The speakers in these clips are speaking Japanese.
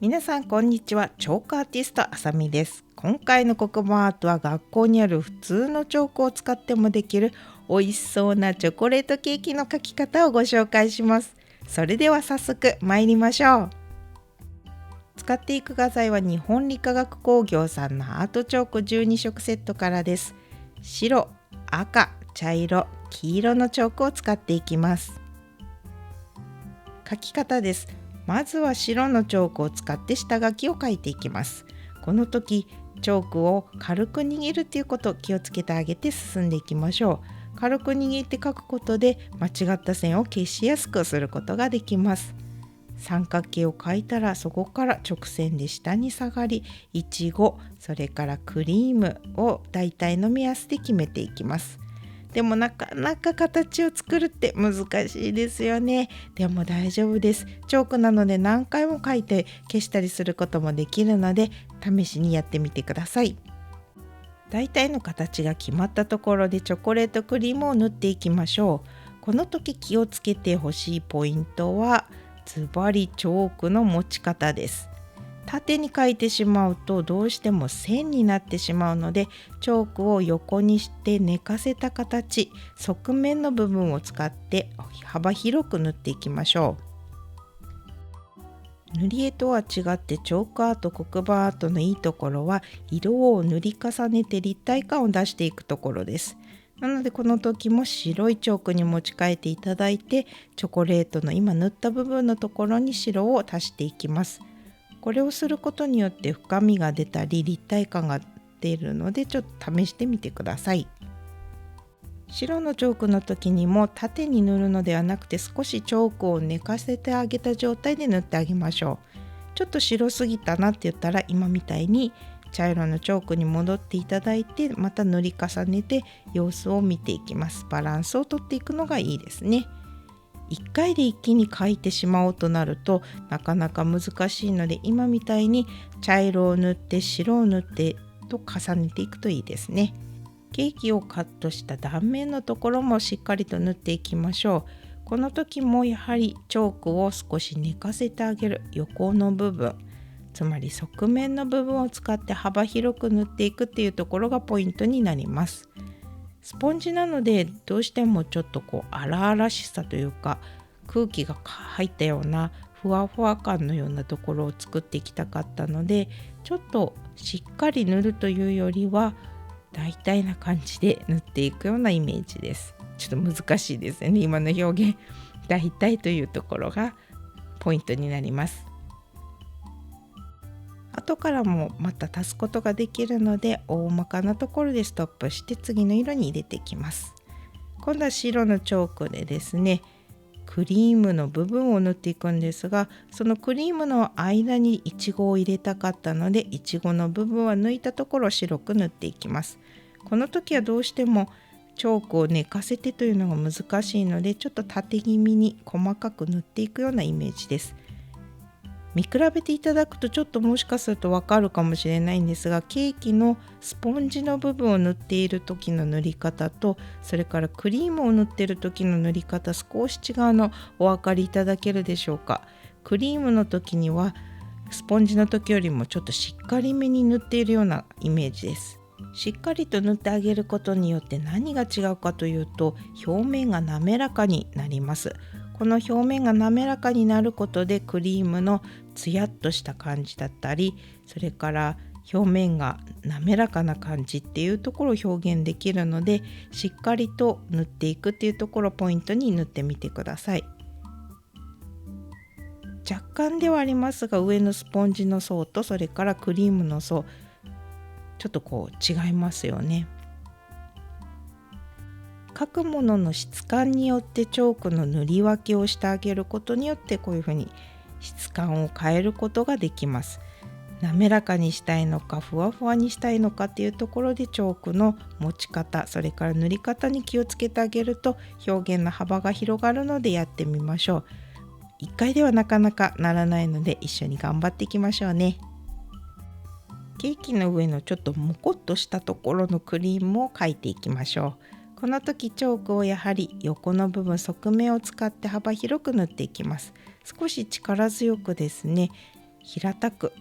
皆さんこんにちは。チョークアーティストあさみです。今回の黒板アートは学校にある普通のチョークを使ってもできる美味しそうなチョコレートケーキの描き方をご紹介します。それでは早速参りましょう。使っていく画材は日本理化学工業さんのアートチョーク12色セットからです。白、赤、茶色、黄色のチョークを使っていきます。描き方です。まずは白のチョークを使って下書きを描いていきます。この時チョークを軽く握るということを気をつけてあげて進んでいきましょう。軽く握って描くことで間違った線を消しやすくすることができます。三角形を描いたらそこから直線で下に下がり、いちご、それからクリームを大体の目安で決めていきます。でもなかなか形を作るって難しいですよね。でも大丈夫です。チョークなので何回も描いて消したりすることもできるので試しにやってみてください。大体の形が決まったところでチョコレートクリームを塗っていきましょう。この時気をつけてほしいポイントはズバリチョークの持ち方です。縦に描いてしまうとどうしても線になってしまうので、チョークを横にして寝かせた形、側面の部分を使って幅広く塗っていきましょう。塗り絵とは違ってチョークアート、黒板アートのいいところは色を塗り重ねて立体感を出していくところです。なのでこの時も白いチョークに持ち替えていただいて、チョコレートの今塗った部分のところに白を足していきます。これをすることによって深みが出たり立体感が出るのでちょっと試してみてください。白のチョークの時にも縦に塗るのではなくて少しチョークを寝かせてあげた状態で塗ってあげましょう。ちょっと白すぎたなって言ったら今みたいに茶色のチョークに戻っていただいてまた塗り重ねて様子を見ていきます。バランスをとっていくのがいいですね。1回で一気に描いてしまおうとなるとなかなか難しいので今みたいに茶色を塗って白を塗ってと重ねていくといいですね。ケーキをカットした断面のところもしっかりと塗っていきましょう。この時もやはりチョークを少し寝かせてあげる横の部分、つまり側面の部分を使って幅広く塗っていくっていうところがポイントになります。スポンジなのでどうしてもちょっと荒々しさというか空気が入ったようなふわふわ感のようなところを作っていきたかったので、ちょっとしっかり塗るというよりは大体な感じで塗っていくようなイメージです。ちょっと難しいですよね、今の表現。大体というところがポイントになります。後からもまた足すことができるので大まかなところでストップして次の色に入れていきます。今度は白のチョークでですねクリームの部分を塗っていくんですが、そのクリームの間にイチゴを入れたかったのでイチゴの部分は抜いたところを白く塗っていきます。この時はどうしてもチョークを寝かせてというのが難しいのでちょっと縦気味に細かく塗っていくようなイメージです。見比べていただくとちょっともしかするとわかるかもしれないんですが、ケーキのスポンジの部分を塗っている時の塗り方とそれからクリームを塗っている時の塗り方少し違うのお分かりいただけるでしょうか。クリームの時にはスポンジの時よりもちょっとしっかりめに塗っているようなイメージです。しっかりと塗ってあげることによって何が違うかというと表面が滑らかになります。この表面が滑らかになることでクリームのツヤっとした感じだったり、それから表面が滑らかな感じっていうところを表現できるのでしっかりと塗っていくっていうところをポイントに塗ってみてください。若干ではありますが上のスポンジの層とそれからクリームの層ちょっと違いますよね。書くものの質感によってチョークの塗り分けをしてあげることによってこういうふうに質感を変えることができます。滑らかにしたいのかふわふわにしたいのかっていうところでチョークの持ち方それから塗り方に気をつけてあげると表現の幅が広がるのでやってみましょう。1回ではなかなかならないので一緒に頑張っていきましょうね。ケーキの上のちょっとモコっとしたところのクリームを描いていきましょう。この時チョークをやはり横の部分側面を使って幅広く塗っていきます。少し力強くですね平たく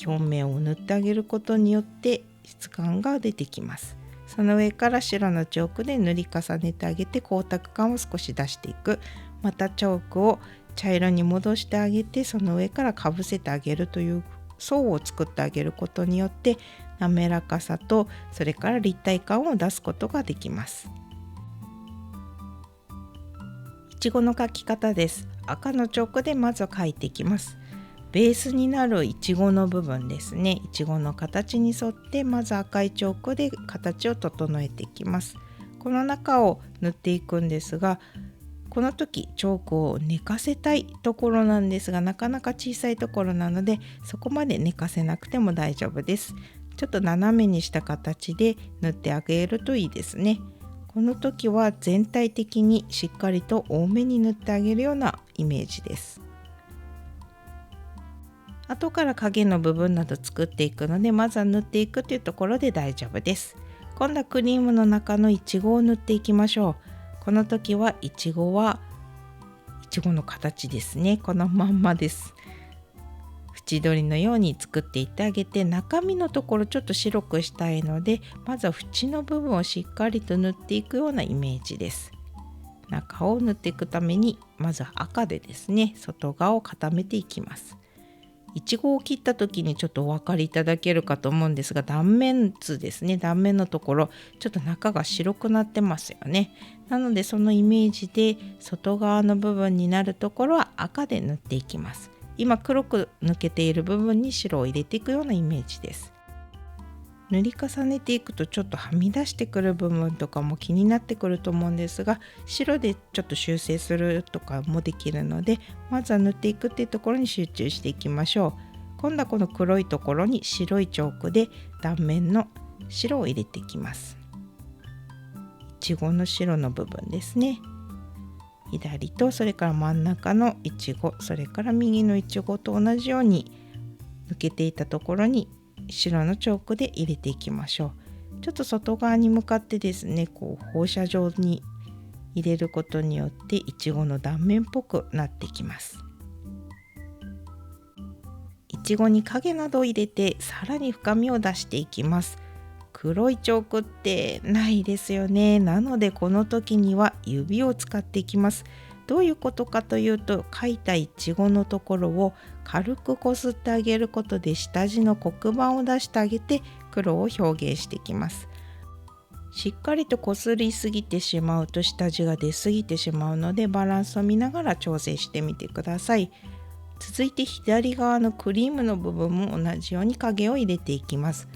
表面を塗ってあげることによって質感が出てきます。その上から白のチョークで塗り重ねてあげて光沢感を少し出していく。またチョークを茶色に戻してあげて、その上からかぶせてあげるという層を作ってあげることによって滑らかさとそれから立体感を出すことができます。いちごの描き方です。赤のチョークでまず描いていきます。ベースになるいちごの部分ですね。いちごの形に沿ってまず赤いチョークで形を整えていきます。この中を塗っていくんですが、この時チョークを寝かせたいところなんですが、なかなか小さいところなのでそこまで寝かせなくても大丈夫です。ちょっと斜めにした形で塗ってあげるといいですね。この時は全体的にしっかりと多めに塗ってあげるようなイメージです。後から影の部分など作っていくので、まずは塗っていくというところで大丈夫です。今度はクリームの中のいちごを塗っていきましょう。この時はいちごの形ですね。このまんまです。縁取りのように作っていってあげて、中身のところちょっと白くしたいので、まずは縁の部分をしっかりと塗っていくようなイメージです。中を塗っていくためにまずは赤でですね、外側を固めていきます。いちごを切った時にちょっとお分かりいただけるかと思うんですが、断面図ですね、断面のところちょっと中が白くなってますよね。なのでそのイメージで外側の部分になるところは赤で塗っていきます。今黒く抜けている部分に白を入れていくようなイメージです。塗り重ねていくとちょっとはみ出してくる部分とかも気になってくると思うんですが、白でちょっと修正するとかもできるので、まずは塗っていくっていうところに集中していきましょう。今度はこの黒いところに白いチョークで断面の白を入れていきます。いちごの白の部分ですね。左とそれから真ん中のいちご、それから右のいちごと同じように抜けていたところに白のチョークで入れていきましょう。ちょっと外側に向かってですね、こう放射状に入れることによっていちごの断面っぽくなってきます。いちごに影などを入れてさらに深みを出していきます。黒いチョークってないですよね。なのでこの時には指を使っていきます。どういうことかというと、描いたいちごのところを軽くこすってあげることで下地の黒板を出してあげて黒を表現していきます。しっかりとこすりすぎてしまうと下地が出すぎてしまうので、バランスを見ながら調整してみてください。続いて左側のクリームの部分も同じように影を入れていきます。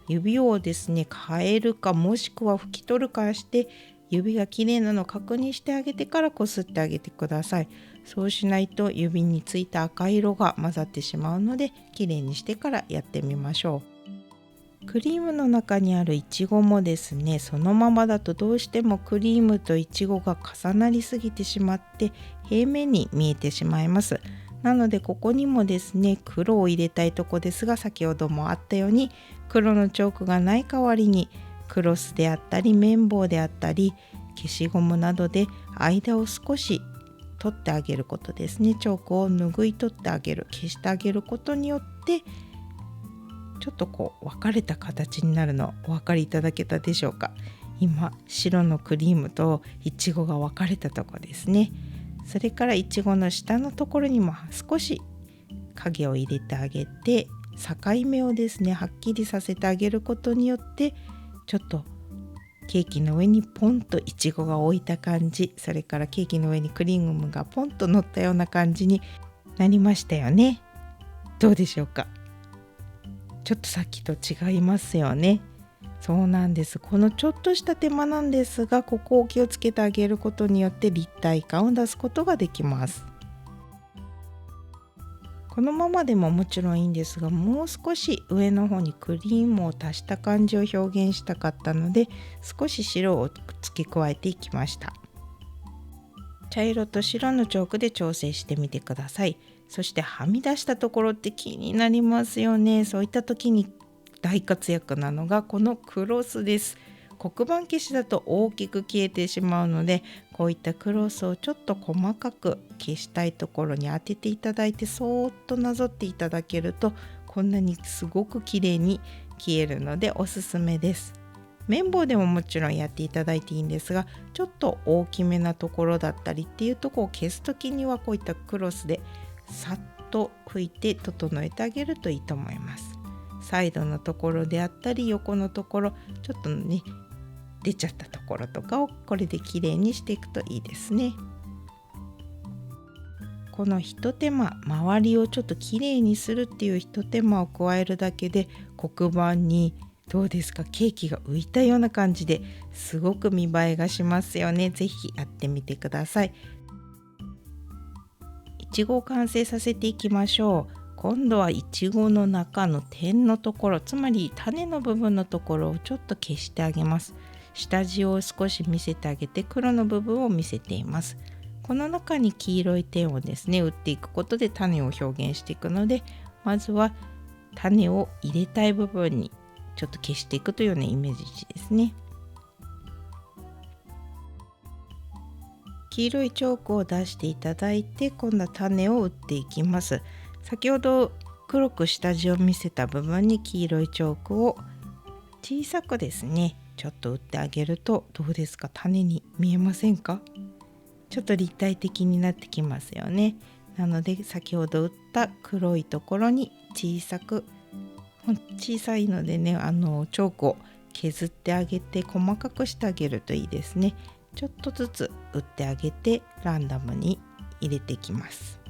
指をですね変えるかもしくは拭き取るかして指がきれいなのを確認してあげてからこすってあげてください。そうしないと指についた赤色が混ざってしまうので、きれいにしてからやってみましょう。クリームの中にあるいちごもですね、そのままだとどうしてもクリームといちごが重なりすぎてしまって平面に見えてしまいます。なのでここにもですね黒を入れたいとこですが、先ほどもあったように黒のチョークがない代わりにクロスであったり綿棒であったり消しゴムなどで間を少し取ってあげることですね。チョークを拭い取ってあげる、消してあげることによってちょっとこう分かれた形になるのお分かりいただけたでしょうか。今白のクリームといちごが分かれたところですね。それからいちごの下のところにも少し影を入れてあげて、境目をですねはっきりさせてあげることによってちょっとケーキの上にポンといちごが置いた感じ、それからケーキの上にクリームがポンと乗ったような感じになりましたよね。どうでしょうか。ちょっとさっきと違いますよね。そうなんです。このちょっとした手間なんですが、ここを気をつけてあげることによって立体感を出すことができます。このままでももちろんいいんですが、もう少し上の方にクリームを足した感じを表現したかったので、少し白を付け加えていきました。茶色と白のチョークで調整してみてください。そしてはみ出したところって気になりますよね。そういった時に大活躍なのがこのクロスです。黒板消しだと大きく消えてしまうので、こういったクロスをちょっと細かく消したいところに当てていただいて、そーっとなぞっていただけるとこんなにすごく綺麗に消えるのでおすすめです。綿棒でももちろんやっていただいていいんですが、ちょっと大きめなところだったりっていうとこを消すときにはこういったクロスでさっと拭いて整えてあげるといいと思います。サイドのところであったり横のところ、ちょっとね出ちゃったところとかをこれできれいにしていくといいですね。このひと手間、周りをちょっときれいにするっていうひと手間を加えるだけで、黒板にどうですか、ケーキが浮いたような感じですごく見栄えがしますよね。ぜひやってみてください。いちごを完成させていきましょう。今度はいちごの中の点のところ、つまり種の部分のところをちょっと消してあげます。下地を少し見せてあげて、黒の部分を見せています。この中に黄色い点をですね打っていくことで種を表現していくので、まずは種を入れたい部分にちょっと消していくというようなイメージですね。黄色いチョークを出していただいて、今度は種を打っていきます。先ほど黒く下地を見せた部分に黄色いチョークを小さくですねちょっと打ってあげると、どうですか、種に見えませんか？ちょっと立体的になってきますよね。なので先ほど打った黒いところに小さいのでね、チョークを削ってあげて細かくしてあげるといいですね。ちょっとずつ打ってあげてランダムに入れていきます。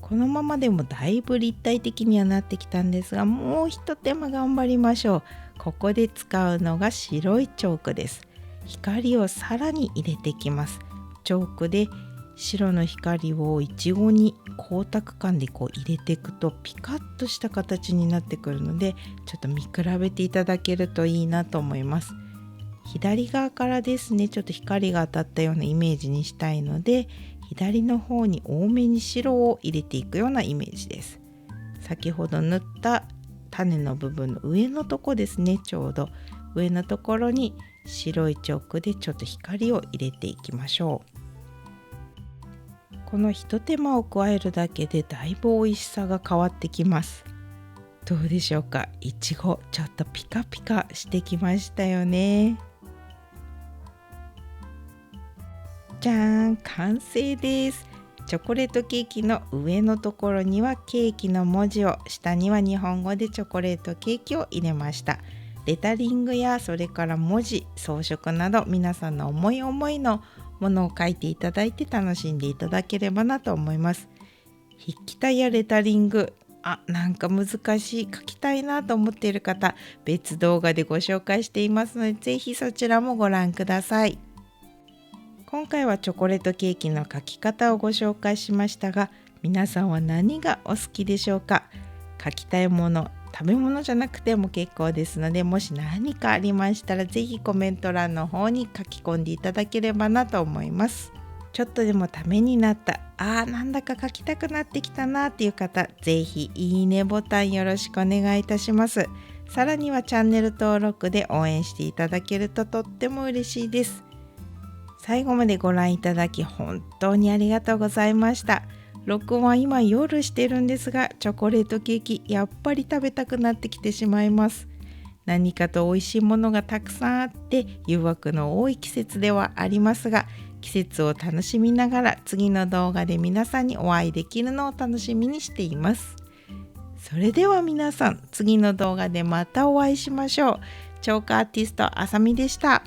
このままでもだいぶ立体的にはなってきたんですが、もう一手間頑張りましょう。ここで使うのが白いチョークです。光をさらに入れていきます。チョークで白の光をいちごに光沢感で入れていくとピカッとした形になってくるので、ちょっと見比べていただけるといいなと思います。左側からですねちょっと光が当たったようなイメージにしたいので、左の方に多めに白を入れていくようなイメージです。先ほど塗った種の部分の上のとこですね、ちょうど上のところに白いチョークでちょっと光を入れていきましょう。このひと手間を加えるだけでだいぶ美味しさが変わってきます。どうでしょうか、いちごちょっとピカピカしてきましたよね。じゃーん、完成です。チョコレートケーキの上のところにはケーキの文字を、下には日本語でチョコレートケーキを入れました。レタリングやそれから文字、装飾など皆さんの思い思いのものを書いていただいて楽しんでいただければなと思います。筆記体やレタリング、なんか難しい、書きたいなと思っている方、別動画でご紹介していますので、ぜひそちらもご覧ください。今回はチョコレートケーキの書き方をご紹介しましたが、皆さんは何がお好きでしょうか？書きたいもの、食べ物じゃなくても結構ですので、もし何かありましたらぜひコメント欄の方に書き込んでいただければなと思います。ちょっとでもためになった、なんだか書きたくなってきたなっていう方、ぜひいいねボタンよろしくお願いいたします。さらにはチャンネル登録で応援していただけるととっても嬉しいです。最後までご覧いただき本当にありがとうございました。録音は今夜してるんですが、チョコレートケーキやっぱり食べたくなってきてしまいます。何かと美味しいものがたくさんあって誘惑の多い季節ではありますが、季節を楽しみながら次の動画で皆さんにお会いできるのを楽しみにしています。それでは皆さん、次の動画でまたお会いしましょう。チョークアーティストあさみでした。